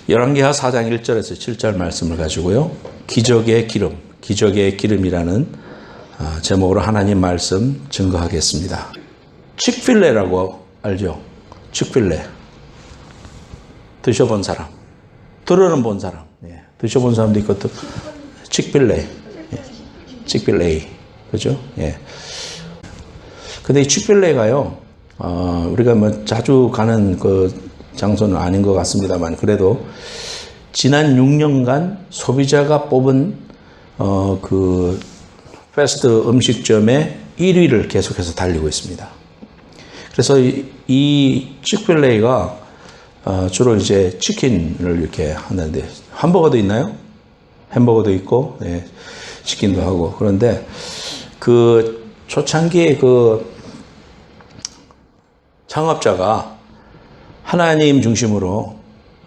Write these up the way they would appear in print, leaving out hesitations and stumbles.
열왕기하 4장 1절에서 7절 말씀을 가지고요. 기적의 기름, 기적의 기름이라는 제목으로 하나님 말씀 증거하겠습니다. 칙필레라고 알죠? 칙필레. 드셔본 사람. 들어는 본 사람. 예. 드셔본 사람도 있고, 칙필레. 예. 칙필레. 그죠? 예. 근데 이 칙필레가요, 우리가 뭐 자주 가는 그 장소는 아닌 것 같습니다만, 그래도 지난 6년간 소비자가 뽑은 그 패스트 음식점의 1위를 계속해서 달리고 있습니다. 그래서 이 칙필레가 주로 이제 치킨을 이렇게 하는데, hamburger도 있나요? 햄버거도 있고, 네, 치킨도 하고. 그런데 그 초창기에 그 창업자가 하나님 중심으로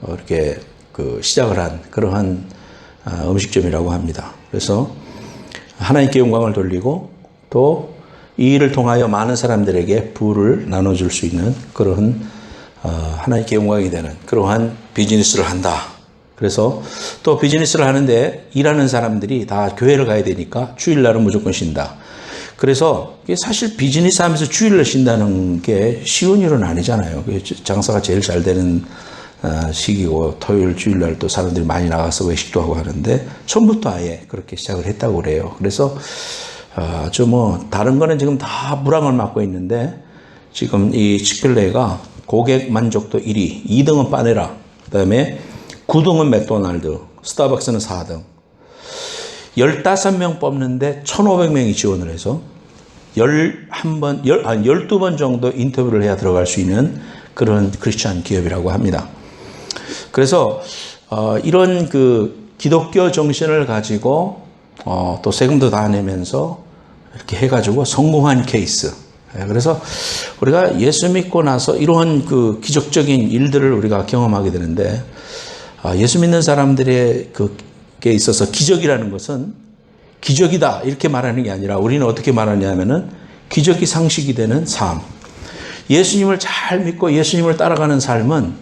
이렇게 그 시작을 한 그러한 음식점이라고 합니다. 그래서 하나님께 영광을 돌리고 또 이 일을 통하여 많은 사람들에게 부를 나눠줄 수 있는 그러한 하나님께 영광이 되는 그러한 비즈니스를 한다. 그래서 또 비즈니스를 하는데 일하는 사람들이 다 교회를 가야 되니까 주일날은 무조건 쉰다. 그래서 사실 비즈니스 하면서 주일날 쉰다는 게 쉬운 일은 아니잖아요. 장사가 제일 잘 되는 시기고 토요일 주일날 또 사람들이 많이 나가서 외식도 하고 하는데 처음부터 아예 그렇게 시작을 했다고 그래요. 그래서 다른 거는 지금 다 불황을 맞고 있는데 지금 이 칙필레가 고객 만족도 1위, 2등은 빠네라, 그 다음에 9등은 맥도날드, 스타벅스는 4등. 15명 뽑는데 1,500명이 지원을 해서 12번 정도 인터뷰를 해야 들어갈 수 있는 그런 크리스찬 기업이라고 합니다. 그래서 이런 그 기독교 정신을 가지고 또 세금도 다 내면서 이렇게 해가지고 성공한 케이스. 그래서 우리가 예수 믿고 나서 이러한 그 기적적인 일들을 우리가 경험하게 되는데, 예수 믿는 사람들의 그게 있어서 기적이라는 것은 기적이다 이렇게 말하는 게 아니라 우리는 어떻게 말하냐면은 기적이 상식이 되는 삶. 예수님을 잘 믿고 예수님을 따라가는 삶은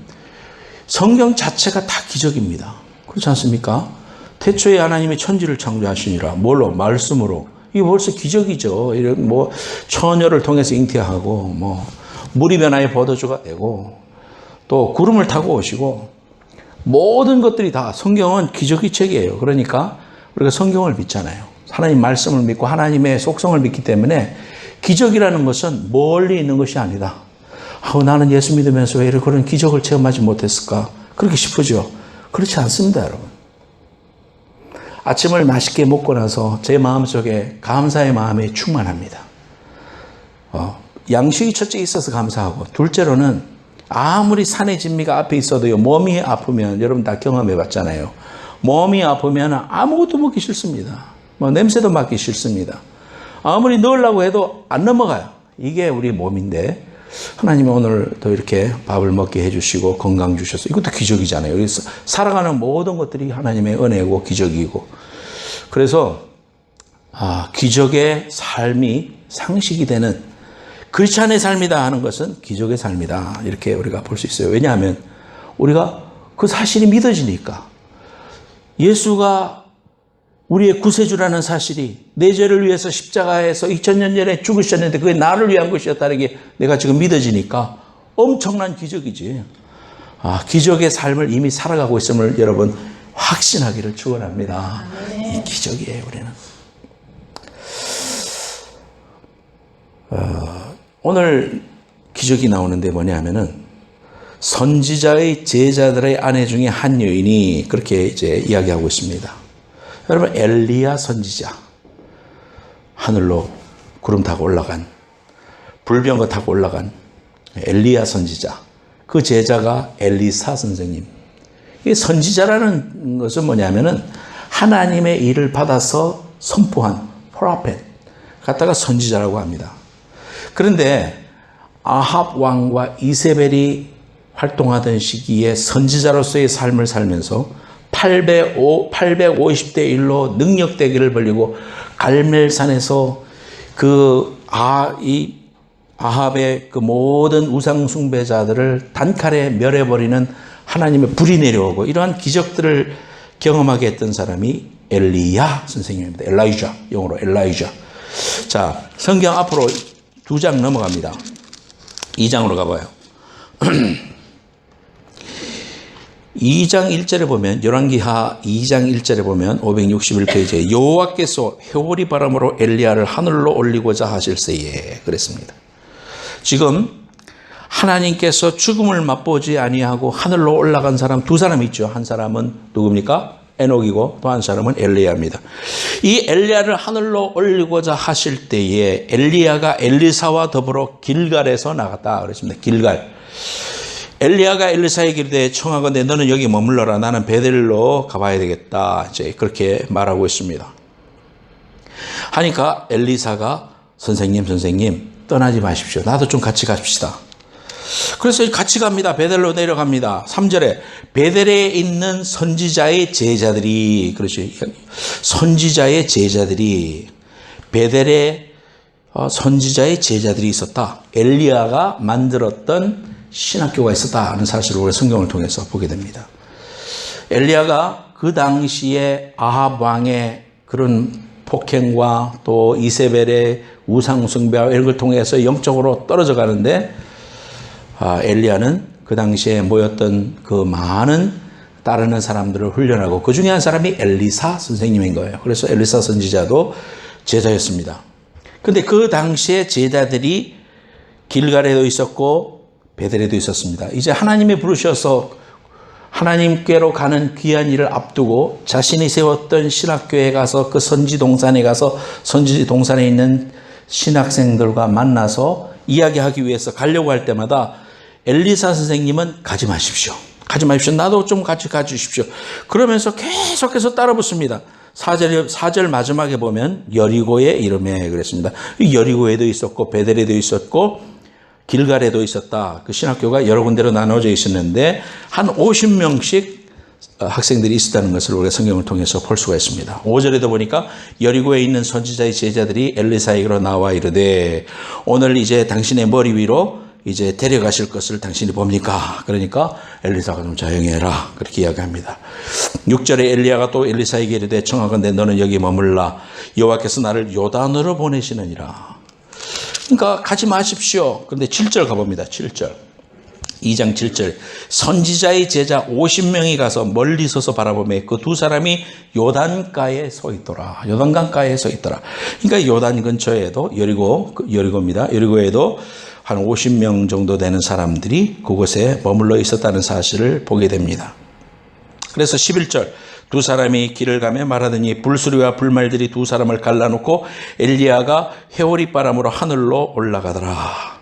성경 자체가 다 기적입니다. 그렇지 않습니까? 태초에 하나님이 천지를 창조하시니라. 뭘로? 말씀으로. 이게 벌써 기적이죠. 이런 뭐 처녀를 통해서 잉태하고 뭐 물이 변하여 포도주가 되고 또 구름을 타고 오시고 모든 것들이 다 성경은 기적의 책이에요. 그러니까 우리가 성경을 믿잖아요. 하나님 말씀을 믿고 하나님의 속성을 믿기 때문에 기적이라는 것은 멀리 있는 것이 아니다. 나는 예수 믿으면서 왜 그런 기적을 체험하지 못했을까? 그렇게 싶으죠. 그렇지 않습니다, 여러분. 아침을 맛있게 먹고 나서 제 마음속에 감사의 마음이 충만합니다. 양식이 첫째 있어서 감사하고, 둘째로는 아무리 산의 진미가 앞에 있어도요, 몸이 아프면, 여러분 다 경험해 봤잖아요. 몸이 아프면 아무것도 먹기 싫습니다. 냄새도 맡기 싫습니다. 아무리 넣으려고 해도 안 넘어가요. 이게 우리 몸인데, 하나님이 오늘 또 이렇게 밥을 먹게 해주시고 건강 주셔서 이것도 기적이잖아요. 그래서 살아가는 모든 것들이 하나님의 은혜고 기적이고, 그래서 기적의 삶이 상식이 되는 크리스찬의 삶이다 하는 것은 기적의 삶이다 이렇게 우리가 볼 수 있어요. 왜냐하면 우리가 그 사실이 믿어지니까. 예수가 우리의 구세주라는 사실이 내 죄를 위해서 십자가에서 2000년 전에 죽으셨는데 그게 나를 위한 것이었다는 게 내가 지금 믿어지니까 엄청난 기적이지. 기적의 삶을 이미 살아가고 있음을 여러분 확신하기를 축원합니다. 이 기적이에요, 우리는. 오늘 기적이 나오는데 뭐냐면은 선지자의 제자들의 아내 중에 한 여인이 그렇게 이제 이야기하고 있습니다. 여러분, 엘리야 선지자, 하늘로 구름 타고 올라간, 불병거 타고 올라간 엘리야 선지자, 그 제자가 엘리사 선생님. 이 선지자라는 것은 뭐냐면은 하나님의 일을 받아서 선포한 프로페트 갖다가 선지자라고 합니다. 그런데 아합 왕과 이세벨이 활동하던 시기에 선지자로서의 삶을 살면서 850대 1로 능력대기를 벌리고 갈멜산에서 아합의 그 모든 우상 숭배자들을 단칼에 멸해버리는 하나님의 불이 내려오고 이러한 기적들을 경험하게 했던 사람이 엘리야 선생님입니다. 엘라이자, 영어로 엘라이자. 자, 성경 앞으로 2장 넘어갑니다. 2장으로 가봐요. 2장 1절에 보면, 열왕기하 2장 1절에 보면 561페이지에 여호와께서 회오리 바람으로 엘리야를 하늘로 올리고자 하실세에 그랬습니다. 지금 하나님께서 죽음을 맛보지 아니하고 하늘로 올라간 사람 두 사람 있죠. 한 사람은 누굽니까? 에녹이고 또 한 사람은 엘리야입니다. 이 엘리야를 하늘로 올리고자 하실 때에 엘리야가 엘리사와 더불어 길갈에서 나갔다 그랬습니다. 길갈. 엘리야가 엘리사에게 이르되 청하건대 너는 여기 머물러라. 나는 베델로 가봐야 되겠다. 이제 그렇게 말하고 있습니다. 하니까 엘리사가 선생님 떠나지 마십시오. 나도 좀 같이 갑시다. 그래서 같이 갑니다. 베델로 내려갑니다. 3절에 베델에 있는 선지자의 제자들이, 그렇죠. 선지자의 제자들이, 베델에 선지자의 제자들이 있었다. 엘리야가 만들었던 신학교가 있었다 하는 사실을 우리 성경을 통해서 보게 됩니다. 엘리야가 그 당시에 아합 왕의 그런 폭행과 또 이세벨의 우상 숭배와 이런 걸 통해서 영적으로 떨어져 가는데 엘리야는 그 당시에 모였던 그 많은 따르는 사람들을 훈련하고 그 중에 한 사람이 엘리사 선생님인 거예요. 그래서 엘리사 선지자도 제자였습니다. 근데 그 당시에 제자들이 길갈에도 있었고 베델에도 있었습니다. 이제 하나님이 부르셔서 하나님께로 가는 귀한 일을 앞두고 자신이 세웠던 신학교에 가서 그 선지동산에 가서 선지동산에 있는 신학생들과 만나서 이야기하기 위해서 가려고 할 때마다 엘리사 선생님은 가지 마십시오. 나도 좀 같이 가주십시오. 그러면서 계속해서 따라 붙습니다. 4절 마지막에 보면 여리고에 이름에 그랬습니다. 여리고에도 있었고 베델에도 있었고 길갈에도 있었다. 그 신학교가 여러 군데로 나눠져 있었는데 한 50명씩 학생들이 있었다는 것을 우리가 성경을 통해서 볼 수가 있습니다. 5절에도 보니까 여리고에 있는 선지자의 제자들이 엘리사에게로 나와 이르되 오늘 이제 당신의 머리 위로 이제 데려가실 것을 당신이 봅니까? 그러니까 엘리사가 좀 조용히 해라. 그렇게 이야기합니다. 6절에 엘리야가 또 엘리사에게 이르되 청하건대 너는 여기 머물라. 여호와께서 나를 요단으로 보내시느니라. 그러니까 가지 마십시오. 그런데 7절 가봅니다. 7절. 2장 7절. 선지자의 제자 50명이 가서 멀리 서서 바라보며 그 두 사람이 요단가에 서 있더라. 요단강가에 서 있더라. 그러니까 요단 근처에도 여리고입니다. 여리고에도 한 50명 정도 되는 사람들이 그곳에 머물러 있었다는 사실을 보게 됩니다. 그래서 11절. 두 사람이 길을 가며 말하더니 불수리와 불말들이 두 사람을 갈라놓고 엘리야가 회오리 바람으로 하늘로 올라가더라.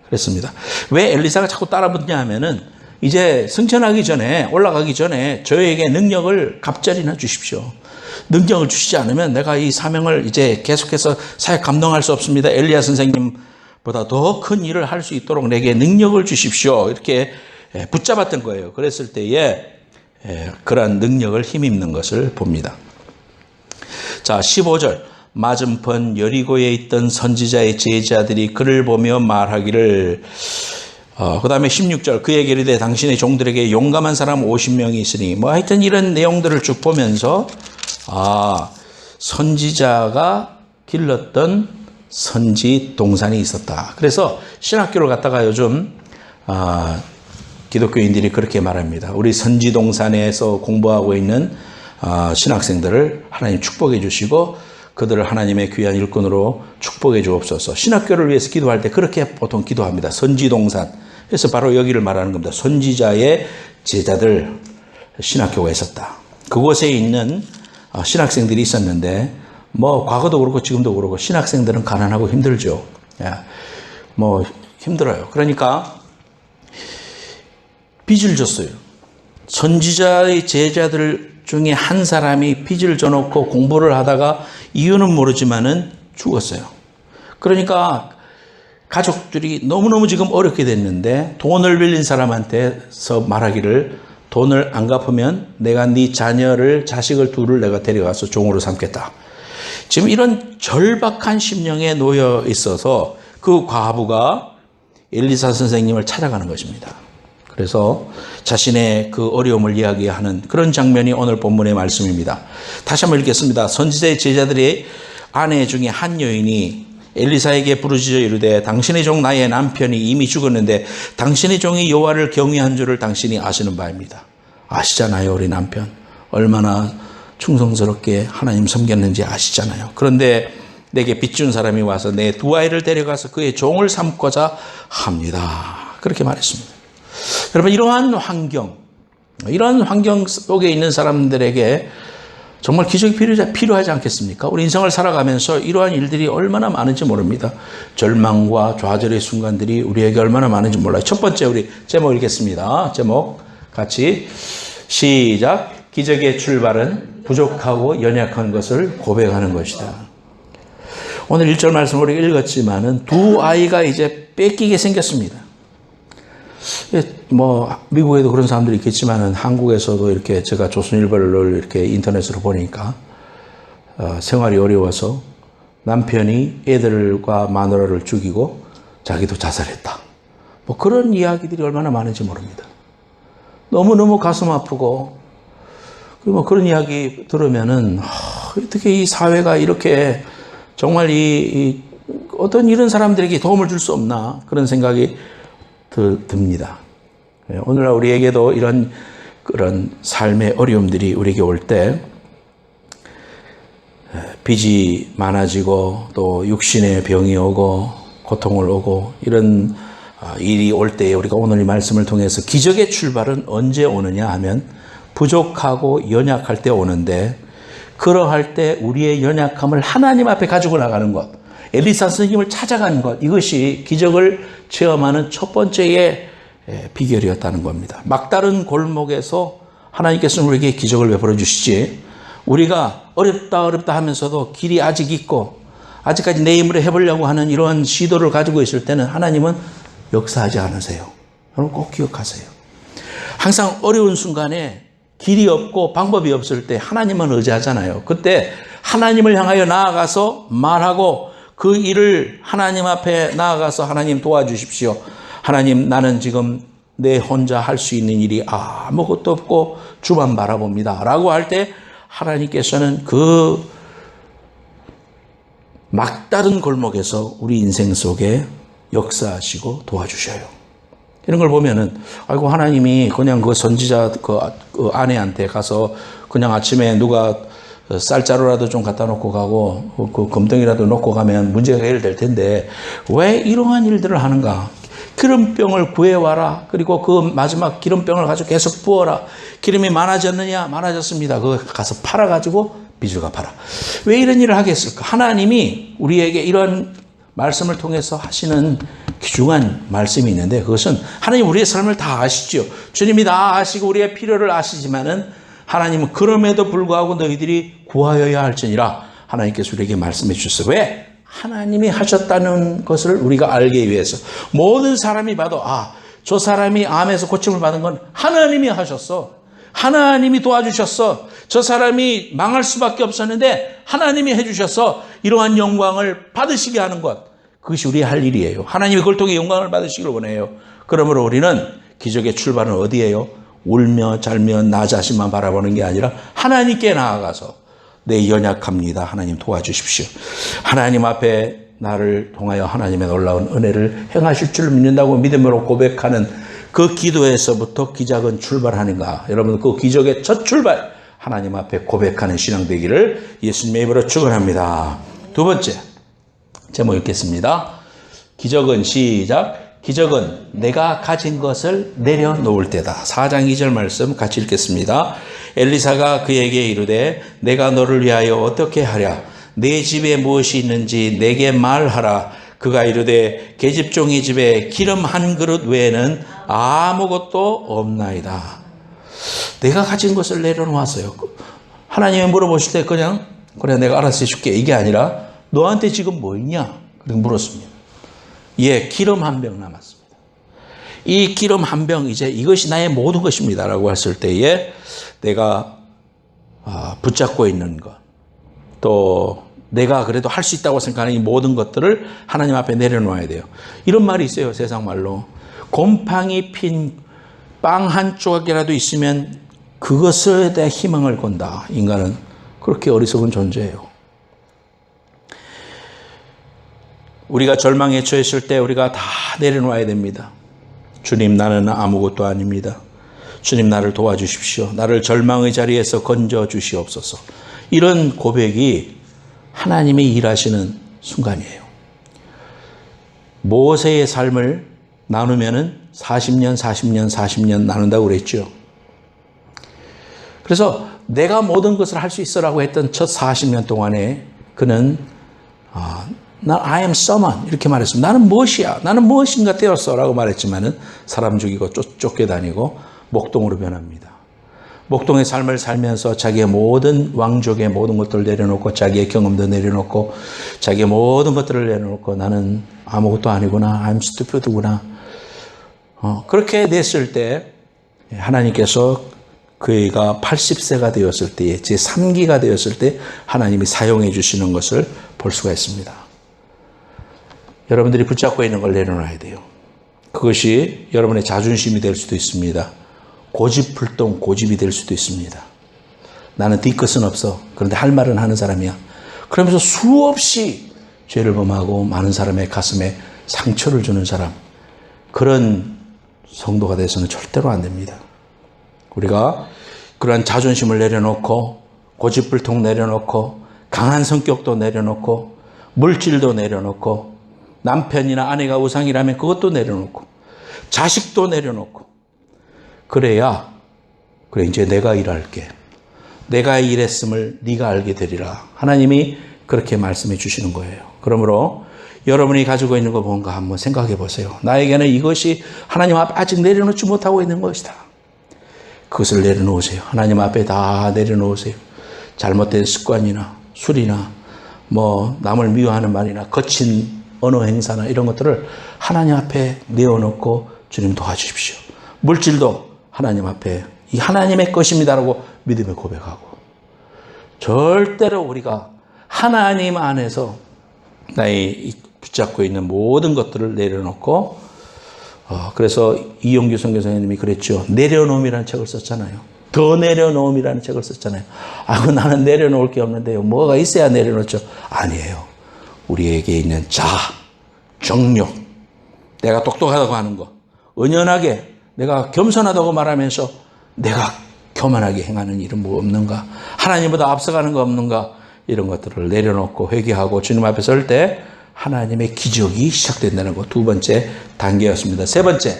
그랬습니다. 왜 엘리사가 자꾸 따라붙냐 하면은 이제 승천하기 전에 올라가기 전에 저에게 능력을 갑자리나 주십시오. 능력을 주시지 않으면 내가 이 사명을 이제 계속해서 사역 감당할 수 없습니다. 엘리야 선생님보다 더 큰 일을 할 수 있도록 내게 능력을 주십시오. 이렇게 붙잡았던 거예요. 그랬을 때에 그러한 능력을 힘입는 것을 봅니다. 자, 15절. 맞은편 여리고에 있던 선지자의 제자들이 그를 보며 말하기를 그 다음에 16절. 그에게 이르되 당신의 종들에게 용감한 사람 50명이 있으니 하여튼 이런 내용들을 쭉 보면서 선지자가 길렀던 선지 동산이 있었다. 그래서 신학교를 갔다가 요즘 기독교인들이 그렇게 말합니다. 우리 선지동산에서 공부하고 있는 신학생들을 하나님 축복해 주시고 그들을 하나님의 귀한 일꾼으로 축복해 주옵소서. 신학교를 위해서 기도할 때 그렇게 보통 기도합니다. 선지동산. 그래서 바로 여기를 말하는 겁니다. 선지자의 제자들 신학교가 있었다. 그곳에 있는 신학생들이 있었는데 과거도 그렇고 지금도 그렇고 신학생들은 가난하고 힘들죠. 힘들어요. 그러니까 빚을 줬어요. 선지자의 제자들 중에 한 사람이 빚을 져놓고 공부를 하다가 이유는 모르지만은 죽었어요. 그러니까 가족들이 너무너무 지금 어렵게 됐는데 돈을 빌린 사람한테서 말하기를 돈을 안 갚으면 내가 네 자식을 둘을 내가 데려가서 종으로 삼겠다. 지금 이런 절박한 심령에 놓여 있어서 그 과부가 엘리사 선생님을 찾아가는 것입니다. 그래서 자신의 그 어려움을 이야기하는 그런 장면이 오늘 본문의 말씀입니다. 다시 한번 읽겠습니다. 선지자의 제자들의 아내 중에 한 여인이 엘리사에게 부르짖어 이르되 당신의 종 나의 남편이 이미 죽었는데 당신의 종이 여호와를 경외한 줄을 당신이 아시는 바입니다. 아시잖아요. 우리 남편 얼마나 충성스럽게 하나님 섬겼는지 아시잖아요. 그런데 내게 빚준 사람이 와서 내 두 아이를 데려가서 그의 종을 삼고자 합니다. 그렇게 말했습니다. 여러분, 이러한 환경 속에 있는 사람들에게 정말 기적이 필요하지 않겠습니까? 우리 인생을 살아가면서 이러한 일들이 얼마나 많은지 모릅니다. 절망과 좌절의 순간들이 우리에게 얼마나 많은지 몰라요. 첫 번째, 우리 제목 읽겠습니다. 제목 같이 시작. 기적의 출발은 부족하고 연약한 것을 고백하는 것이다. 오늘 1절 말씀을 우리가 읽었지만은 두 아이가 이제 뺏기게 생겼습니다. 뭐 미국에도 그런 사람들이 있겠지만은 한국에서도 이렇게 제가 조선일보를 이렇게 인터넷으로 보니까 생활이 어려워서 남편이 애들과 마누라를 죽이고 자기도 자살했다. 뭐 그런 이야기들이 얼마나 많은지 모릅니다. 너무너무 가슴 아프고 뭐 그런 이야기 들으면은 어떻게 이 사회가 이렇게 정말 어떤 이런 사람들에게 도움을 줄 수 없나 그런 생각이 듭니다. 오늘날 우리에게도 그런 삶의 어려움들이 우리에게 올 때 빚이 많아지고 또 육신의 병이 오고 고통을 오고 이런 일이 올 때에 우리가 오늘 이 말씀을 통해서 기적의 출발은 언제 오느냐 하면 부족하고 연약할 때 오는데 그러할 때 우리의 연약함을 하나님 앞에 가지고 나가는 것, 엘리사 선생님을 찾아가는 것, 이것이 기적을 체험하는 첫 번째의 비결이었다는 겁니다. 막다른 골목에서 하나님께서는 우리에게 기적을 베풀어 주시지 우리가 어렵다 하면서도 길이 아직 있고 아직까지 내 힘으로 해보려고 하는 이러한 시도를 가지고 있을 때는 하나님은 역사하지 않으세요. 여러분 꼭 기억하세요. 항상 어려운 순간에 길이 없고 방법이 없을 때 하나님만 의지하잖아요. 그때 하나님을 향하여 나아가서 말하고 그 일을 하나님 앞에 나아가서 하나님 도와주십시오. 하나님 나는 지금 내 혼자 할 수 있는 일이 아무것도 없고 주만 바라봅니다. 라고 할 때 하나님께서는 그 막다른 골목에서 우리 인생 속에 역사하시고 도와주셔요. 이런 걸 보면은 아이고 하나님이 그냥 그 선지자 그 아내한테 가서 그냥 아침에 누가 쌀자루라도 좀 갖다 놓고 가고 그 금덩이라도 놓고 가면 문제가 해결될 텐데 왜 이러한 일들을 하는가? 기름병을 구해와라. 그리고 그 마지막 기름병을 가지고 계속 부어라. 기름이 많아졌느냐? 많아졌습니다. 그거 가서 팔아가지고 빚을 갚아라. 왜 이런 일을 하겠을까? 하나님이 우리에게 이런 말씀을 통해서 하시는 귀중한 말씀이 있는데 그것은 하나님 우리의 삶을 다 아시죠. 주님이 다 아시고 우리의 필요를 아시지만은 하나님은 그럼에도 불구하고 너희들이 구하여야 할지니라 하나님께서 우리에게 말씀해 주셨어요. 왜? 하나님이 하셨다는 것을 우리가 알기 위해서. 모든 사람이 봐도 저 사람이 암에서 고침을 받은 건 하나님이 하셨어. 하나님이 도와주셨어. 저 사람이 망할 수밖에 없었는데 하나님이 해주셔서 이러한 영광을 받으시게 하는 것. 그것이 우리의 할 일이에요. 하나님이 그걸 통해 영광을 받으시길 원해요. 그러므로 우리는 기적의 출발은 어디예요? 울며 잘며 나 자신만 바라보는 게 아니라 하나님께 나아가서 내 연약합니다. 하나님 도와주십시오. 하나님 앞에 나를 통하여 하나님의 놀라운 은혜를 행하실 줄 믿는다고 믿음으로 고백하는 그 기도에서부터 기적은 출발하는가. 여러분 그 기적의 첫 출발 하나님 앞에 고백하는 신앙 되기를 예수님의 이름으로 축원합니다. 두 번째 제목 읽겠습니다. 기적은 시작. 기적은 내가 가진 것을 내려놓을 때다. 4장 2절 말씀 같이 읽겠습니다. 엘리사가 그에게 이르되 내가 너를 위하여 어떻게 하랴? 내 집에 무엇이 있는지 내게 말하라. 그가 이르되 계집종의 집에 기름 한 그릇 외에는 아무것도 없나이다. 내가 가진 것을 내려놓았어요. 하나님이 물어보실 때 그냥 그래 내가 알아서 해줄게 이게 아니라 너한테 지금 뭐 있냐? 그렇게 물었습니다. 예, 기름 한 병 남았습니다. 이 기름 한 병 이제 이것이 나의 모든 것입니다 라고 했을 때에 내가 붙잡고 있는 것 또 내가 그래도 할 수 있다고 생각하는 이 모든 것들을 하나님 앞에 내려놓아야 돼요. 이런 말이 있어요. 세상 말로 곰팡이 핀 빵 한 조각이라도 있으면 그것에 대해 희망을 건다. 인간은 그렇게 어리석은 존재예요. 우리가 절망에 처했을 때 우리가 다 내려놓아야 됩니다. 주님, 나는 아무것도 아닙니다. 주님, 나를 도와주십시오. 나를 절망의 자리에서 건져 주시옵소서. 이런 고백이 하나님이 일하시는 순간이에요. 모세의 삶을 나누면은 40년 나눈다고 그랬죠. 그래서 내가 모든 것을 할 수 있어라고 했던 첫 40년 동안에 그는 난 I am someone 이렇게 말했습니다. 나는 무엇이야? 나는 무엇인가 되었어 라고 말했지만은 사람 죽이고 쫓겨다니고 목동으로 변합니다. 목동의 삶을 살면서 자기의 모든 왕족의 모든 것들을 내려놓고 자기의 경험도 내려놓고 자기의 모든 것들을 내려놓고 나는 아무것도 아니구나. I'm stupid구나. 그렇게 됐을 때 하나님께서 그가 80세가 되었을 때에 제3기가 되었을 때 하나님이 사용해 주시는 것을 볼 수가 있습니다. 여러분들이 붙잡고 있는 걸 내려놔야 돼요. 그것이 여러분의 자존심이 될 수도 있습니다. 고집불통 고집이 될 수도 있습니다. 나는 뒤끝은 없어. 그런데 할 말은 하는 사람이야. 그러면서 수없이 죄를 범하고 많은 사람의 가슴에 상처를 주는 사람, 그런 성도가 돼서는 절대로 안 됩니다. 우리가 그러한 자존심을 내려놓고 고집불통 내려놓고 강한 성격도 내려놓고 물질도 내려놓고 남편이나 아내가 우상이라면 그것도 내려놓고 자식도 내려놓고 그래야 그래 이제 내가 일할게. 내가 일했음을 네가 알게 되리라. 하나님이 그렇게 말씀해 주시는 거예요. 그러므로 여러분이 가지고 있는 거 뭔가 한번 생각해 보세요. 나에게는 이것이 하나님 앞에 아직 내려놓지 못하고 있는 것이다. 그것을 내려놓으세요. 하나님 앞에 다 내려놓으세요. 잘못된 습관이나 술이나 남을 미워하는 말이나 거친 언어 행사나 이런 것들을 하나님 앞에 내어놓고 주님 도와주십시오. 물질도 하나님 앞에 이 하나님의 것입니다라고 믿음을 고백하고 절대로 우리가 하나님 안에서 나의 붙잡고 있는 모든 것들을 내려놓고 그래서 이용규 선교사님이 그랬죠. 내려놓음이라는 책을 썼잖아요. 더 내려놓음이라는 책을 썼잖아요. 나는 내려놓을 게 없는데요. 뭐가 있어야 내려놓죠? 아니에요. 우리에게 있는 자아, 정욕, 내가 똑똑하다고 하는 거, 은연하게 내가 겸손하다고 말하면서 내가 교만하게 행하는 일은 뭐 없는가? 하나님보다 앞서가는 거 없는가? 이런 것들을 내려놓고 회개하고 주님 앞에 설 때 하나님의 기적이 시작된다는 것, 두 번째 단계였습니다. 세 번째,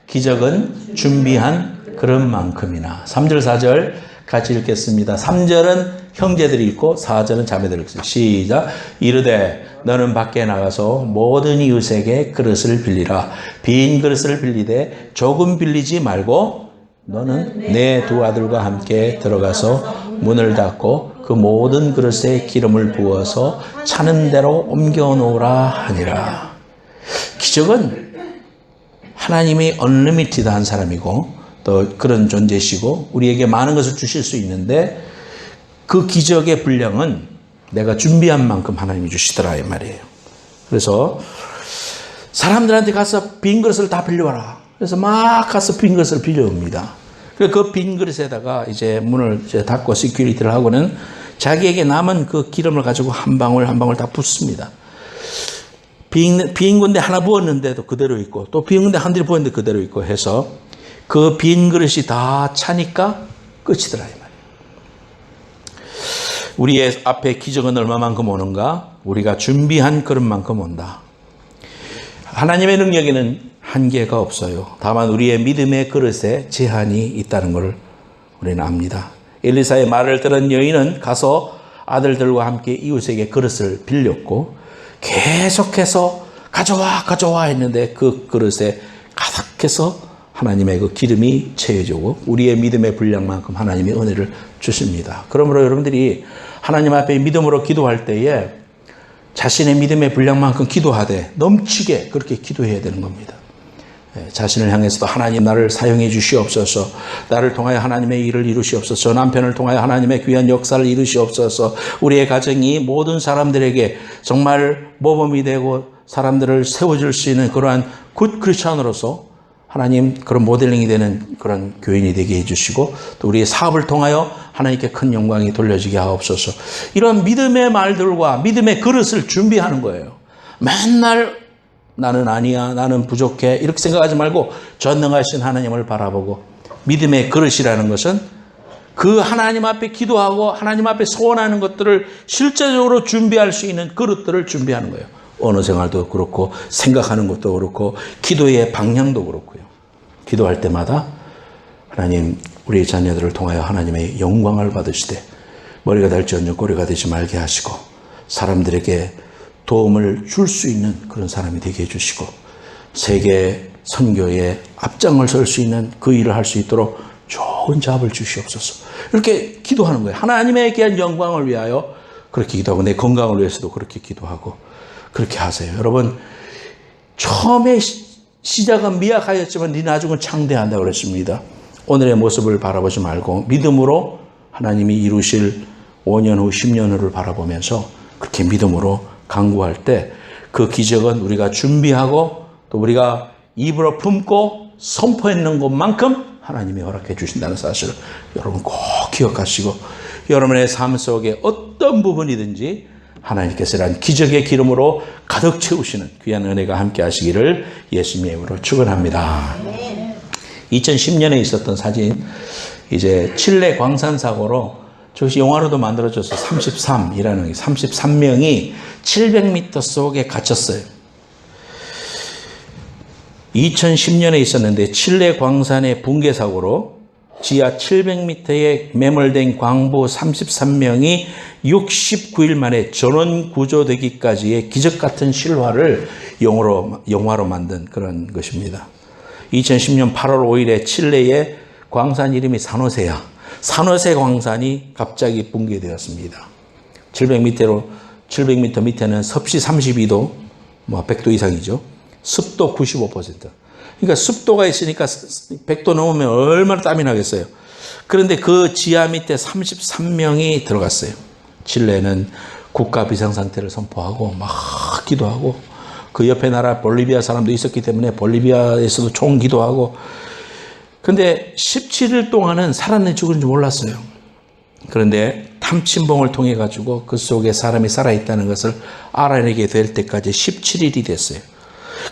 기적은 준비한 그런 만큼이나. 3절 4절 같이 읽겠습니다. 3절은 형제들이 읽고 4절은 자매들이 읽습니다. 시작. 이르되 너는 밖에 나가서 모든 이웃에게 그릇을 빌리라. 빈 그릇을 빌리되 조금 빌리지 말고 너는 내 두 아들과 함께 들어가서 문을 닫고 그 모든 그릇에 기름을 부어서 차는 대로 옮겨 놓으라 하니라. 기적은 하나님이 언리미티드한 사람이고 또 그런 존재시고 우리에게 많은 것을 주실 수 있는데 그 기적의 분량은 내가 준비한 만큼 하나님이 주시더라 이 말이에요. 그래서 사람들한테 가서 빈 그릇을 다 빌려와라. 그래서 막 가서 빈 그릇을 빌려옵니다. 그 빈 그릇에다가 이제 문을 이제 닫고 시큐리티를 하고는 자기에게 남은 그 기름을 가지고 한 방울 한 방울 다 붓습니다. 빈 군데 하나 부었는데도 그대로 있고 또 빈 군데 한 대 부었는데 그대로 있고 해서 그 빈 그릇이 다 차니까 끝이더라 이 말이에요. 우리의 앞에 기적은 얼마만큼 오는가? 우리가 준비한 그릇만큼 온다. 하나님의 능력에는 한계가 없어요. 다만 우리의 믿음의 그릇에 제한이 있다는 것을 우리는 압니다. 엘리사의 말을 들은 여인은 가서 아들들과 함께 이웃에게 그릇을 빌렸고 계속해서 가져와 했는데 그 그릇에 가득해서 하나님의 그 기름이 채워지고 우리의 믿음의 분량만큼 하나님이 은혜를 주십니다. 그러므로 여러분들이 하나님 앞에 믿음으로 기도할 때에 자신의 믿음의 분량만큼 기도하되 넘치게 그렇게 기도해야 되는 겁니다. 자신을 향해서도 하나님 나를 사용해 주시옵소서, 나를 통하여 하나님의 일을 이루시옵소서, 남편을 통하여 하나님의 귀한 역사를 이루시옵소서, 우리의 가정이 모든 사람들에게 정말 모범이 되고 사람들을 세워줄 수 있는 그러한 굿 크리스천으로서 하나님 그런 모델링이 되는 그런 교인이 되게 해주시고 또 우리의 사업을 통하여 하나님께 큰 영광이 돌려지게 하옵소서. 이런 믿음의 말들과 믿음의 그릇을 준비하는 거예요. 맨날 나는 아니야, 나는 부족해 이렇게 생각하지 말고 전능하신 하나님을 바라보고 믿음의 그릇이라는 것은 그 하나님 앞에 기도하고 하나님 앞에 소원하는 것들을 실제적으로 준비할 수 있는 그릇들을 준비하는 거예요. 언어 생활도 그렇고 생각하는 것도 그렇고 기도의 방향도 그렇고요. 기도할 때마다 하나님 우리 자녀들을 통하여 하나님의 영광을 받으시되 머리가 될지언정 꼬리가 되지 말게 하시고 사람들에게 도움을 줄 수 있는 그런 사람이 되게 해주시고 세계 선교에 앞장을 설 수 있는 그 일을 할 수 있도록 좋은 잡을 주시옵소서. 이렇게 기도하는 거예요. 하나님에게 영광을 위하여 그렇게 기도하고 내 건강을 위해서도 그렇게 기도하고 그렇게 하세요. 여러분 처음에 시작은 미약하였지만 네 나중은 창대한다고 그랬습니다. 오늘의 모습을 바라보지 말고 믿음으로 하나님이 이루실 5년 후 10년 후를 바라보면서 그렇게 믿음으로 간구할 때 그 기적은 우리가 준비하고 또 우리가 입으로 품고 선포했는 것만큼 하나님이 허락해 주신다는 사실을 여러분 꼭 기억하시고 여러분의 삶 속에 어떤 부분이든지 하나님께서 이런 기적의 기름으로 가득 채우시는 귀한 은혜가 함께 하시기를 예수님의 이름으로 축원합니다. 2010년에 있었던 사진, 이제 칠레 광산 사고로 저것이 영화로도 만들어져서 33이라는 33명이 700m 속에 갇혔어요. 2010년에 있었는데 칠레 광산의 붕괴 사고로 지하 700m에 매몰된 광부 33명이 69일 만에 전원 구조되기까지의 기적 같은 실화를 영화로 만든 그런 것입니다. 2010년 8월 5일에 칠레의 광산 이름이 산호세야. 산호세 광산이 갑자기 붕괴되었습니다. 700m 밑에는 섭씨 32도, 100도 이상이죠. 습도 95%. 그러니까 습도가 있으니까 100도 넘으면 얼마나 땀이 나겠어요. 그런데 그 지하 밑에 33명이 들어갔어요. 칠레는 국가 비상상태를 선포하고 막 기도하고 그 옆에 나라 볼리비아 사람도 있었기 때문에 볼리비아에서도 총기도하고 근데 17일 동안은 살았는지 죽은지 몰랐어요. 그런데 탐침봉을 통해 가지고 그 속에 사람이 살아있다는 것을 알아내게 될 때까지 17일이 됐어요.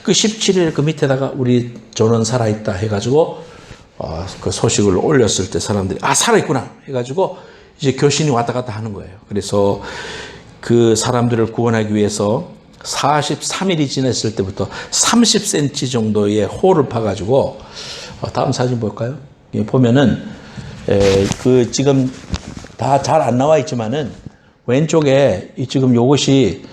그 17일 그 밑에다가 우리 존은 살아있다 해가지고 그 소식을 올렸을 때 사람들이 살아있구나 해가지고 이제 교신이 왔다 갔다 하는 거예요. 그래서 그 사람들을 구원하기 위해서 43일이 지났을 때부터 30cm 정도의 홀을 파가지고 다음 사진 볼까요? 보면은 그 지금 다 잘 안 나와 있지만은 왼쪽에 지금 요것이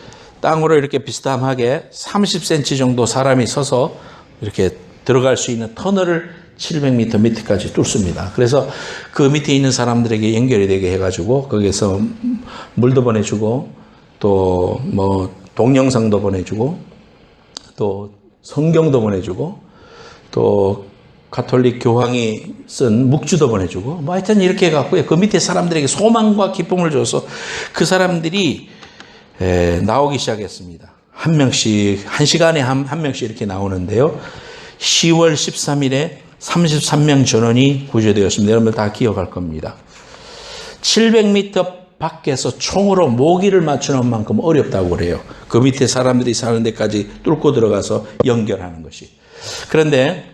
땅으로 이렇게 비스듬하게 30cm 정도 사람이 서서 이렇게 들어갈 수 있는 터널을 700m 밑에까지 뚫습니다. 그래서 그 밑에 있는 사람들에게 연결이 되게 해가지고 거기서 물도 보내주고 또 뭐 동영상도 보내주고 또 성경도 보내주고 또 가톨릭 교황이 쓴 묵주도 보내주고 뭐 하여튼 이렇게 해갖고 그 밑에 사람들에게 소망과 기쁨을 줘서 그 사람들이 나오기 시작했습니다. 한 명씩, 한 시간에 한 명씩 이렇게 나오는데요. 10월 13일에 33명 전원이 구조되었습니다. 여러분들 다 기억할 겁니다. 700m 밖에서 총으로 모기를 맞추는 만큼 어렵다고 그래요. 그 밑에 사람들이 사는 데까지 뚫고 들어가서 연결하는 것이. 그런데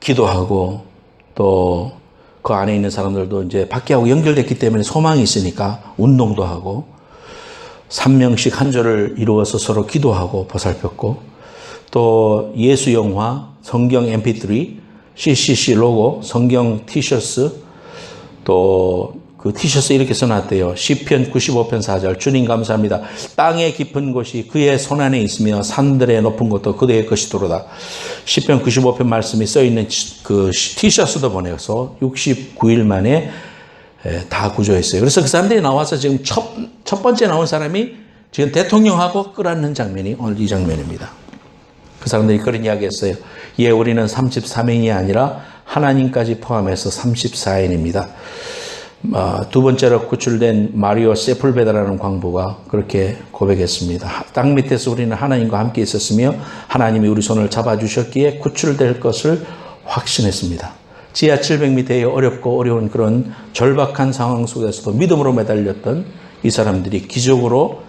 기도하고 또 그 안에 있는 사람들도 이제 밖에하고 연결됐기 때문에 소망이 있으니까 운동도 하고 3명씩 한 조를 이루어서 서로 기도하고 보살폈고 또 예수 영화, 성경 MP3, CCC 로고, 성경 티셔츠 또 그 티셔츠 이렇게 써놨대요. 시편 95편 4절 주님 감사합니다. 땅의 깊은 곳이 그의 손안에 있으며 산들의 높은 곳도 그의 것이도로다. 시편 95편 말씀이 써있는 그 티셔츠도 보내서 69일 만에 다 구조했어요. 그래서 그 사람들이 나와서 지금 첫 번째 나온 사람이 지금 대통령하고 끌어안는 장면이 오늘 이 장면입니다. 그 사람들이 그런 이야기 했어요. 우리는 33인이 아니라 하나님까지 포함해서 34인입니다. 두 번째로 구출된 마리오 세풀베다라는 광부가 그렇게 고백했습니다. 땅 밑에서 우리는 하나님과 함께 있었으며 하나님이 우리 손을 잡아주셨기에 구출될 것을 확신했습니다. 지하 700m의 어렵고 어려운 그런 절박한 상황 속에서도 믿음으로 매달렸던 이 사람들이 기적으로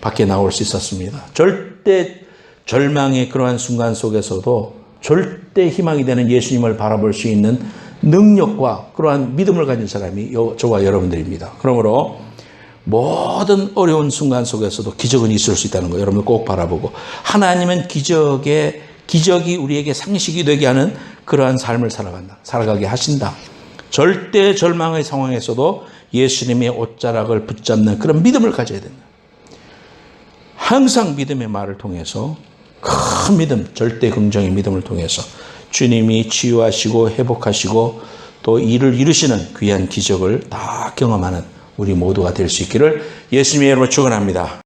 밖에 나올 수 있었습니다. 절대 절망의 그러한 순간 속에서도 절대 희망이 되는 예수님을 바라볼 수 있는 능력과 그러한 믿음을 가진 사람이 저와 여러분들입니다. 그러므로 모든 어려운 순간 속에서도 기적은 있을 수 있다는 거 여러분들 꼭 바라보고, 하나님은 기적이 우리에게 상식이 되게 하는 그러한 삶을 살아가게 하신다. 절대 절망의 상황에서도 예수님의 옷자락을 붙잡는 그런 믿음을 가져야 된다. 항상 믿음의 말을 통해서, 큰 믿음, 절대 긍정의 믿음을 통해서 주님이 치유하시고 회복하시고 또 일을 이루시는 귀한 기적을 다 경험하는 우리 모두가 될 수 있기를 예수님의 이름으로 축원합니다.